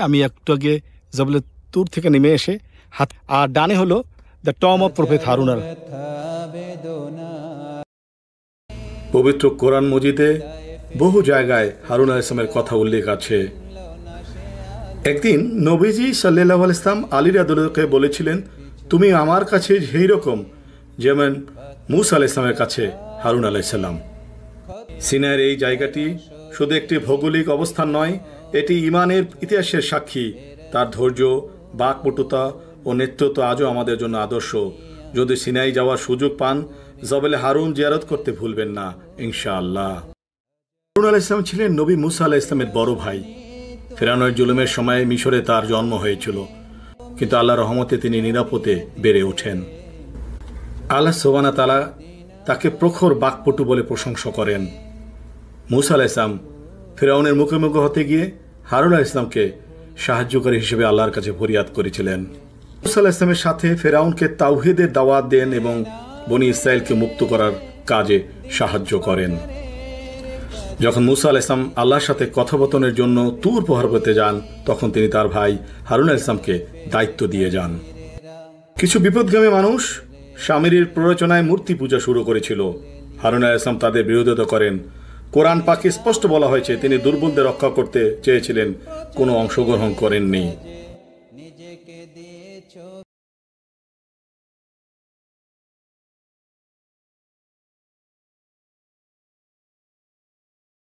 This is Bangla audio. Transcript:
আমি একটু আগে জবলে তুর থেকে নেমে এসে হাত, আর ডানে হলো the Tom of prophet Harun. পবিত্র কোরআন মজিদে বহু জায়গায় হারুন আলাইহিস সালামের কথা উল্লেখ আছে। একদিন নবীজি সাল্লাল্লাহু আলাইহি ওয়াসাল্লাম আলী রাদিয়াল্লাহু আনহুকে বলেছিলেন, তুমি আমার কাছে সেই রকম যেমন মূসা আলাইহিস সালামের কাছে হারুন আলাইহিস সালাম। সিনাইয়ের এই জায়গাটি শুধু একটি ভৌগোলিক অবস্থান নয়, এটি ইমানের ইতিহাসের সাক্ষী। তার ধৈর্য, বাকপটুতা ও নেতৃত্ব আজও আমাদের জন্য আদর্শ। যদি সিনাই যাওয়ার সুযোগ পান, জবেলে হারুন জিয়ারত করতে ভুলবেন না ইনশাআল্লাহ। হারুন আলাইহিস সালাম ছিলেন নবী মূসা আলাইহিস সালামের বড় ভাই। ফিরআউনের জুলুমের সময় মিশরে তার জন্ম হয়েছিল, কিন্তু আল্লাহর রহমতে তিনি নিরাপদে বেড়ে ওঠেন। আল্লাহ সুবহানাহু ওয়া তাআলা তাকে প্রখর বাকপটু বলে প্রশংসা করেন। মূসা আলাইহিস সালাম ফিরআউনের মুখোমুখি হতে গিয়ে হারুন আলাইহিস সালামকে সাহায্যকারী হিসেবে আল্লাহর কাছে ফরিয়াদ করেছিলেন। মূসা আলাইহিস সালামের সাথে ফিরআউনকে তাওহীদের দাওয়াত দেন এবং বনি ইসরায়েলকে মুক্ত করার কাজে সাহায্য করেন। যখন মূসা আলাইহিস সালাম আল্লাহর সাথে কথোপকথনের জন্য তুর পাহাড় পেতে যান, তখন তিনি তার ভাই হারুন আলাইহিস সালামকে দায়িত্ব দিয়ে যান। কিছু বিপদগামী মানুষ সামিরির প্ররোচনায় মূর্তি পূজা শুরু করেছিল। হারুন আলাইহিস সালাম তাদের বিরোধিতা করেন। কোরআন পাকে স্পষ্ট বলা হয়েছে তিনি দুর্বলদের রক্ষা করতে চেয়েছিলেন, কোনো অংশগ্রহণ করেননি।